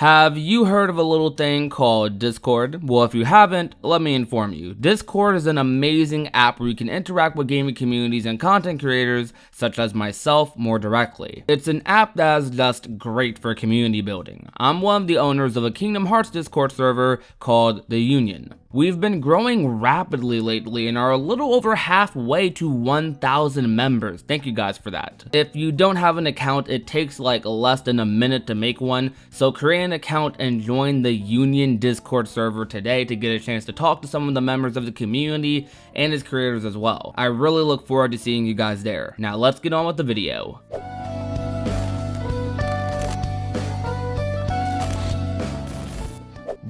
Have you heard of a little thing called Discord? Well, if you haven't, let me inform you. Discord is an amazing app where you can interact with gaming communities and content creators such as myself more directly. It's an app that is just great for community building. I'm one of the owners of a Kingdom Hearts Discord server called The Union. We've been growing rapidly lately and are a little over halfway to 1,000 members. Thank you guys for that. If you don't have an account, it takes like less than a minute to make one, so create an account and join the Union Discord server today to get a chance to talk to some of the members of the community and its creators as well. I really look forward to seeing you guys there. Now let's get on with the video.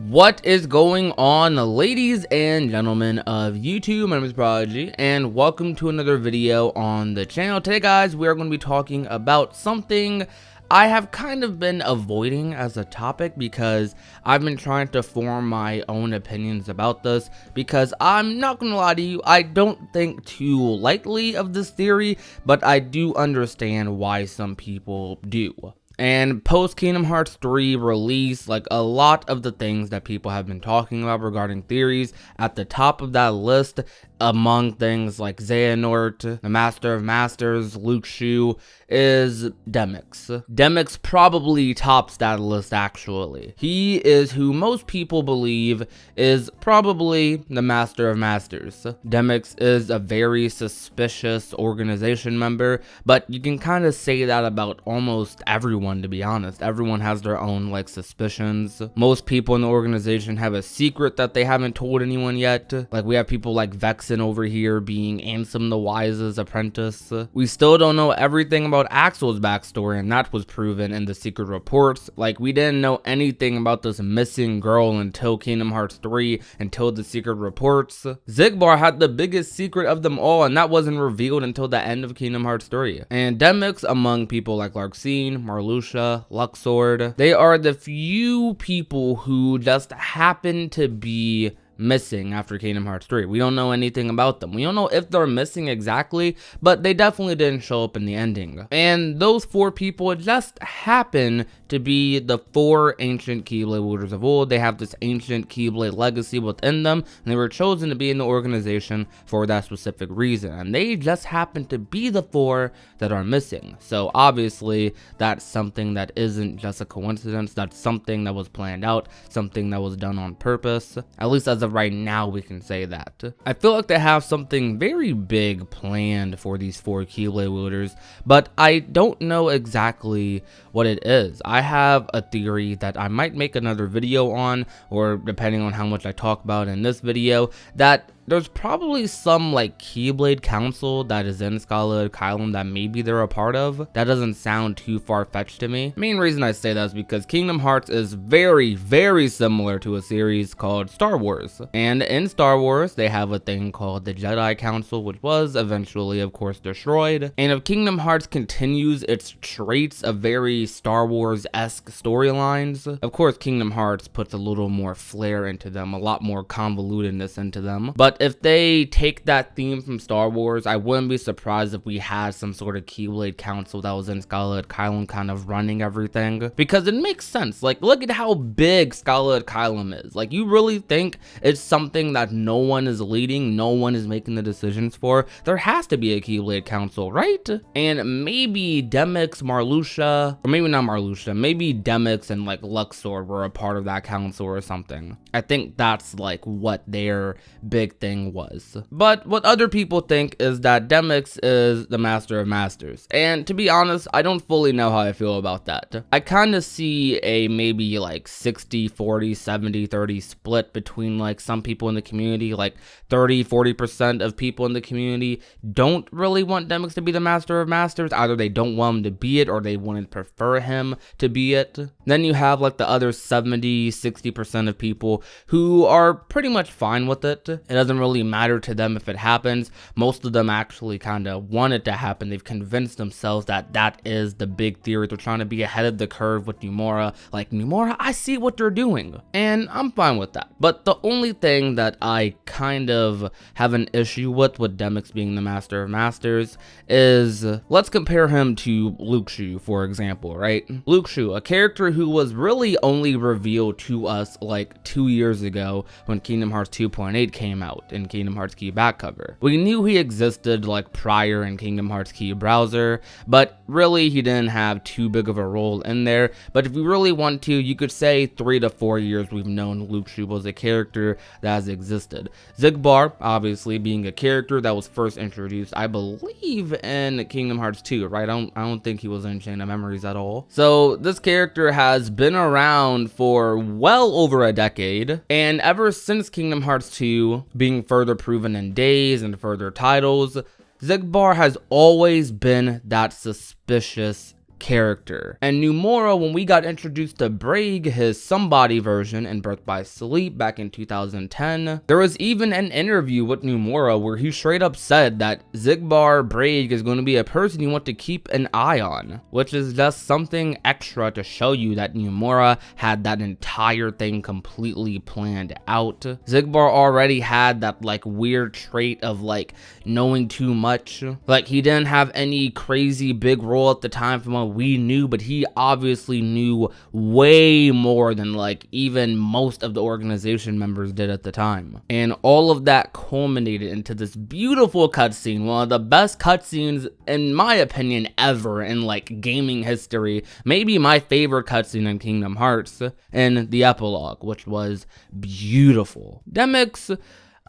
What is going on, ladies and gentlemen of YouTube? My name is Prodigy and welcome to another video on the channel. Today guys, we are going to be talking about something I have kind of been avoiding as a topic because I've been trying to form my own opinions about this, because I'm not gonna lie to you, I don't think too lightly of this theory, but I do understand why some people do. And post Kingdom Hearts 3 release, like a lot of the things that people have been talking about regarding theories, at the top of that list, among things like Xehanort, the Master of Masters, Luke Shu, is Demyx. Demyx probably tops that list actually. He is who most people believe is probably the Master of Masters. Demyx is a very suspicious organization member, but you can kind of say that about almost everyone, to be honest. Everyone has their own like suspicions. Most people in the organization have a secret that they haven't told anyone yet. Like we have people like Vexen over here being Ansem the Wise's apprentice. We still don't know everything about Axel's backstory, and that was proven in the secret reports. Like we didn't know anything about this missing girl until Kingdom Hearts 3, until the secret reports. Xigbar had the biggest secret of them all, and that wasn't revealed until the end of Kingdom Hearts 3. And Demyx, among people like Larxene, Marluxia, Luxord, they are the few people who just happen to be missing after Kingdom Hearts 3. We don't know anything about them. We don't know if they're missing exactly, but they definitely didn't show up in the ending. And those four people just happen to be the four ancient Keyblade wielders of old. They have this ancient Keyblade legacy within them, and they were chosen to be in the organization for that specific reason. And they just happen to be the four that are missing. So obviously, that's something that isn't just a coincidence. That's something that was planned out, something that was done on purpose. At least as of right now, we can say that. I feel like they have something very big planned for these four Keyblade wielders, but I don't know exactly what it is. I have a theory that I might make another video on, or depending on how much I talk about in this video, that there's probably some like Keyblade Council that is in Scarlet Kylam that maybe they're a part of. That doesn't sound too far-fetched to me. Main reason I say that is because Kingdom Hearts is very, very similar to a series called Star Wars. And in Star Wars, they have a thing called the Jedi Council, which was eventually, of course, destroyed. And if Kingdom Hearts continues its traits of very Star Wars-esque storylines, of course, Kingdom Hearts puts a little more flair into them, a lot more convolutedness into them. But if they take that theme from Star Wars, I wouldn't be surprised if we had some sort of Keyblade Council that was in Scarlet Kylam kind of running everything. Because it makes sense. Like, look at how big Scarlet Kylam is. Like, you really think it's something that no one is leading, no one is making the decisions for? There has to be a Keyblade Council, right? And maybe Demyx, Marluxia, or maybe not Marluxia, maybe Demyx and like Luxord were a part of that council or something. I think that's like what their big thing was. But what other people think is that Demyx is the Master of Masters. And to be honest, I don't fully know how I feel about that. I kind of see a maybe like 60, 40, 70, 30 split between like some people in the community. Like 30, 40% of people in the community don't really want Demyx to be the Master of Masters. Either they don't want him to be it, or they wouldn't prefer him to be it. Then you have like the other 70, 60% of people who are pretty much fine with it. It doesn't doesn't really matter to them if it happens. Most of them actually kind of want it to happen. They've convinced themselves that that is the big theory. They're trying to be ahead of the curve with Numora. Like, Numora, I see what they're doing, and I'm fine with that. But the only thing that I kind of have an issue with Demyx being the Master of Masters is, let's compare him to Luke Shu, for example, right? Luke Shu, a character who was really only revealed to us like 2 years ago when Kingdom Hearts 2.8 came out in Kingdom Hearts Key back cover. We knew he existed like prior in Kingdom Hearts Key browser, but really he didn't have too big of a role in there. But if we really want to, you could say 3 to 4 years we've known Luke Shu was a character that has existed. Xigbar, obviously, being a character that was first introduced, I believe, in Kingdom Hearts 2, right? I don't think he was in Chain of Memories at all. So this character has been around for well over a decade, and ever since Kingdom Hearts 2 being further proven in days and further titles, Xigbar has always been that suspicious character. And Numora, when we got introduced to Braig, his somebody version in Birth by Sleep back in 2010, there was even an interview with Numora where he straight up said that Xigbar Braig is going to be a person you want to keep an eye on, which is just something extra to show you that Numora had that entire thing completely planned out. Xigbar already had that like weird trait of like knowing too much. Like, he didn't have any crazy big role at the time from what we knew, but he obviously knew way more than like even most of the organization members did at the time. And all of that culminated into this beautiful cutscene, one of the best cutscenes in my opinion ever in like gaming history, maybe my favorite cutscene in Kingdom Hearts, and the epilogue, which was beautiful. Demyx,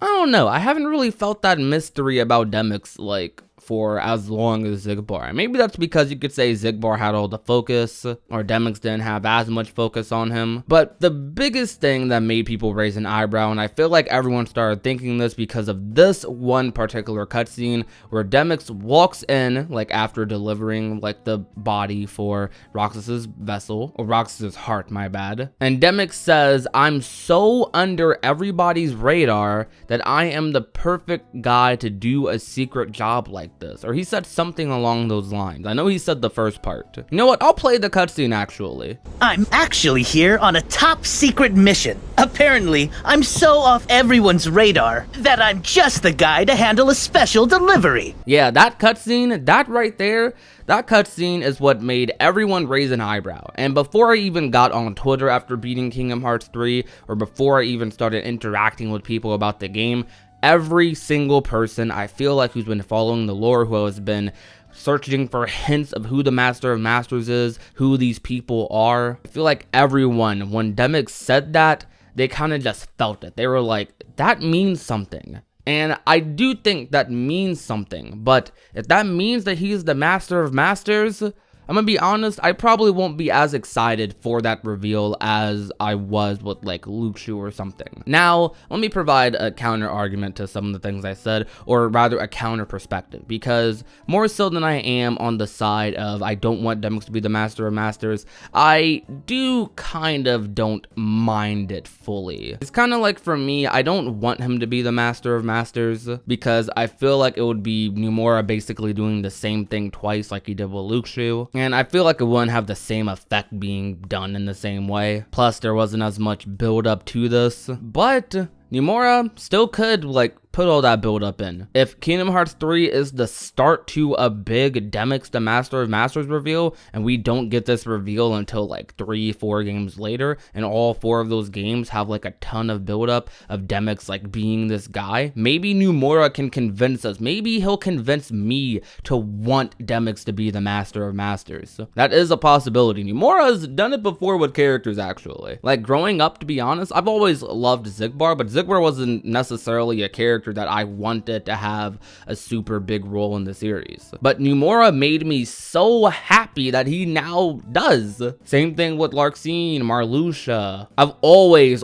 I don't know, I haven't really felt that mystery about Demyx like for as long as Xigbar. Maybe that's because you could say Xigbar had all the focus, or Demyx didn't have as much focus on him. But the biggest thing that made people raise an eyebrow, and I feel like everyone started thinking this because of this one particular cutscene where Demyx walks in, like after delivering like the body for Roxas's vessel, or Roxas's heart, my bad. And Demyx says, "I'm so under everybody's radar that I am the perfect guy to do a secret job like this." Or he said something along those lines. I know he said the first part. You know what? I'll play the cutscene actually. "I'm actually here on a top secret mission. Apparently, I'm so off everyone's radar that I'm just the guy to handle a special delivery." Yeah, that cutscene, that right there, that cutscene is what made everyone raise an eyebrow. And before I even got on Twitter after beating Kingdom Hearts 3, or before I even started interacting with people about the game, every single person I feel like who's been following the lore, who has been searching for hints of who the Master of Masters is, who these people are, I feel like everyone, when Demyx said that, they kind of just felt it. They were like, that means something. And I do think that means something, but if that means that he's the Master of Masters, I'm gonna be honest, I probably won't be as excited for that reveal as I was with like Luke Shu or something. Now, let me provide a counter argument to some of the things I said, or rather a counter perspective, because more so than I am on the side of I don't want Demyx to be the Master of Masters, I do kind of don't mind it fully. It's kind of like, for me, I don't want him to be the Master of Masters because I feel like it would be Numora basically doing the same thing twice like he did with Luke Shu. And I feel like it wouldn't have the same effect being done in the same way. Plus, there wasn't as much build up to this. But Numora still could, like, put all that build up in. If Kingdom Hearts 3 is the start to a big Demyx the Master of Masters reveal, and we don't get this reveal until like 3-4 games later, and all 4 of those games have like a ton of build up of Demyx like being this guy, maybe Numora can convince us, maybe he'll convince me to want Demyx to be the Master of Masters. So that is a possibility. Numora's done it before with characters actually. Like, growing up, to be honest, I've always loved Xigbar, but Xigbar wasn't necessarily a character that I wanted to have a super big role in the series. But Numora made me so happy happy that he now does. Same thing with Larxene, Marluxia. I've always,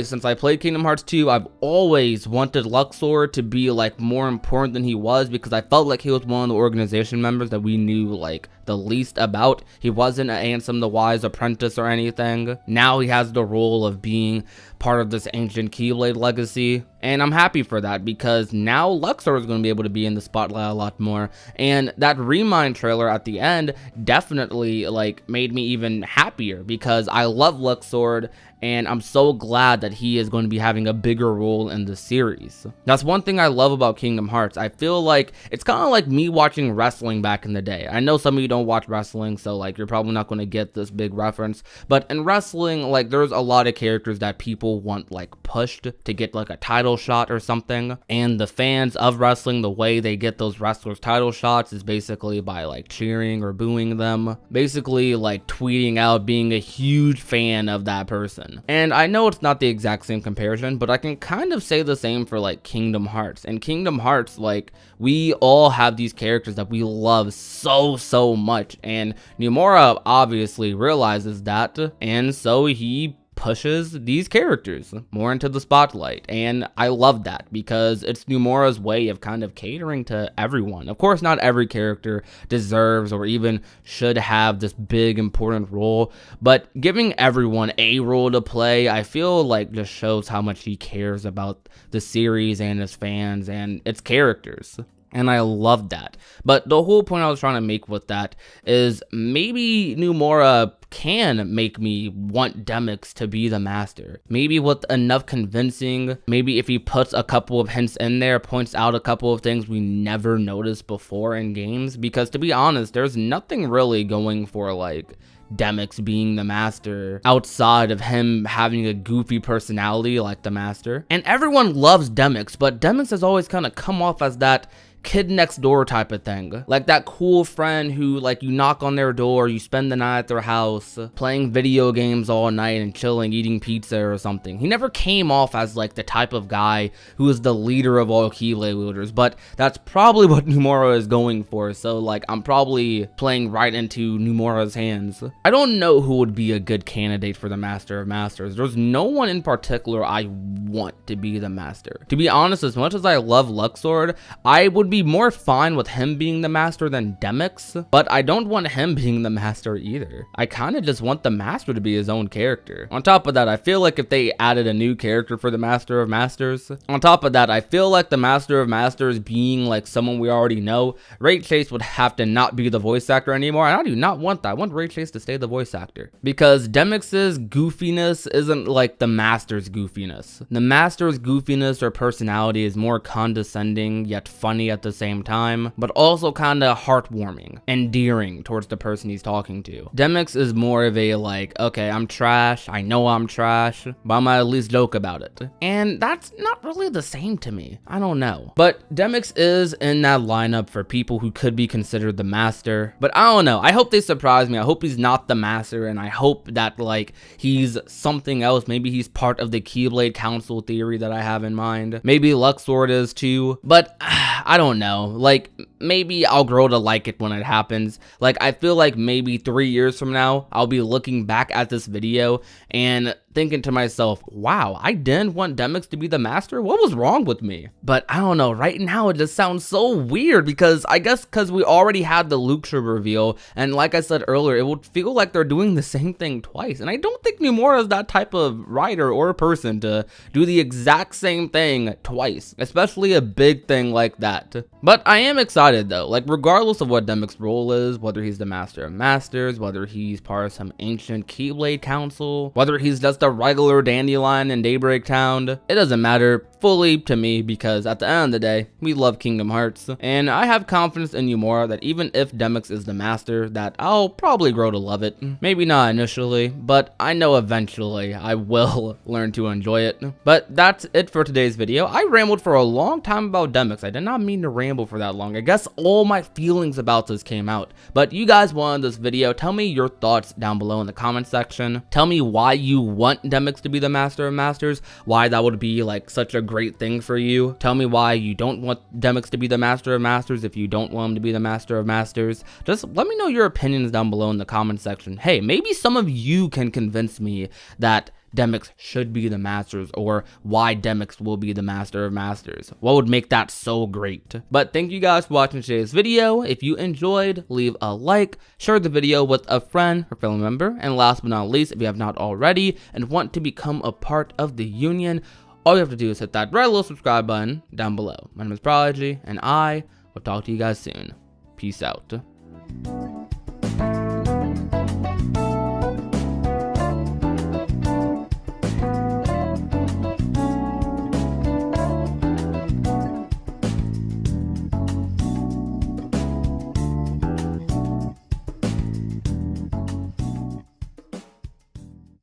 since I played Kingdom Hearts 2, I've always wanted Luxord to be like more important than he was, because I felt like he was one of the organization members that we knew like the least about. He wasn't an Ansem the Wise apprentice or anything. Now he has the role of being part of this ancient Keyblade legacy, and I'm happy for that, because now Luxord is going to be able to be in the spotlight a lot more. And that Remind trailer at the end definitely like made me even happier, because I love Luxord and I'm so glad that he is going to be having a bigger role in the series. That's one thing I love about Kingdom Hearts. I feel like it's kind of like me watching wrestling back in the day. I know some of you don't watch wrestling, so like you're probably not going to get this big reference, but in wrestling, like there's a lot of characters that people want like pushed to get like a title shot or something, and the fans of wrestling, the way they get those wrestlers title shots is basically by like cheering or booing them, basically like tweeting out being a huge fan of that person. And I know it's not the exact same comparison, but I can kind of say the same for like Kingdom Hearts. And Kingdom Hearts, like we all have these characters that we love so much, and Nomura obviously realizes that, and so he pushes these characters more into the spotlight. And I love that, because it's Nomura's way of kind of catering to everyone. Of course, not every character deserves or even should have this big important role, but giving everyone a role to play, I feel like just shows how much he cares about the series and its fans and its characters. And I love that. But the whole point I was trying to make with that is maybe Nomura can make me want Demyx to be the master. Maybe with enough convincing, maybe if he puts a couple of hints in there, points out a couple of things we never noticed before in games. Because to be honest, there's nothing really going for like Demyx being the master outside of him having a goofy personality like the master. And everyone loves Demyx, but Demyx has always kind of come off as that kid next door type of thing, like that cool friend who like you knock on their door, you spend the night at their house playing video games all night and chilling, eating pizza or something. He never came off as like the type of guy who is the leader of all Keyblade wielders, but that's probably what Nomura is going for, so like I'm probably playing right into Nomura's hands. I don't know who would be a good candidate for the Master of Masters. There's no one in particular I want to be the master. To be honest, as much as I love Luxord, I would be more fine with him being the master than Demyx, but I don't want him being the master either. I kind of just want the master to be his own character. On top of that, I feel like if they added a new character for the Master of Masters, on top of that, I feel like the Master of Masters being like someone we already know, Ray Chase would have to not be the voice actor anymore, and I do not want that. I want Ray Chase to stay the voice actor, because Demyx's goofiness isn't like the master's goofiness. The master's goofiness or personality is more condescending yet funny at the same time, but also kind of heartwarming, endearing towards the person he's talking to. Demyx is more of a like, okay, I'm trash, I know I'm trash, but I'm gonna at least joke about it. And that's not really the same to me. I don't know. But Demyx is in that lineup for people who could be considered the master, but I don't know. I hope they surprise me. I hope he's not the master, and I hope that like he's something else. Maybe he's part of the Keyblade Council theory that I have in mind. Maybe Luxord is too, but I don't know. Like, maybe I'll grow to like it when it happens. Like, I feel like maybe 3 years from now, I'll be looking back at this video and thinking to myself, wow, I didn't want Demyx to be the master? What was wrong with me? But I don't know, right now it just sounds so weird, because I guess because we already had the Luxord reveal, and like I said earlier, it would feel like they're doing the same thing twice, and I don't think Nomura is that type of writer or person to do the exact same thing twice, especially a big thing like that. But I am excited though, like regardless of what Demyx's role is, whether he's the Master of Masters, whether he's part of some ancient Keyblade Council, whether he's just a regular dandelion in Daybreak Town, it doesn't matter fully to me, because at the end of the day, we love Kingdom Hearts, and I have confidence in Nomura that even if Demyx is the master, that I'll probably grow to love it. Maybe not initially, but I know eventually I will learn to enjoy it. But that's it for today's video. I rambled for a long time about Demyx. I did not mean to ramble for that long. I guess all my feelings about this came out, but you guys wanted this video. Tell me your thoughts down below in the comment section. Tell me why you want Demyx to be the Master of Masters, why that would be like such a great great thing for you. Tell me why you don't want Demyx to be the Master of Masters if you don't want him to be the Master of Masters. Just let me know your opinions down below in the comment section. Hey, maybe some of you can convince me that Demyx should be the Masters, or why Demyx will be the Master of Masters. What would make that so great? But thank you guys for watching today's video. If you enjoyed, leave a like, share the video with a friend or family member, and last but not least, if you have not already and want to become a part of the Union, all you have to do is hit that red little subscribe button down below. My name is Prodigy, and I will talk to you guys soon. Peace out.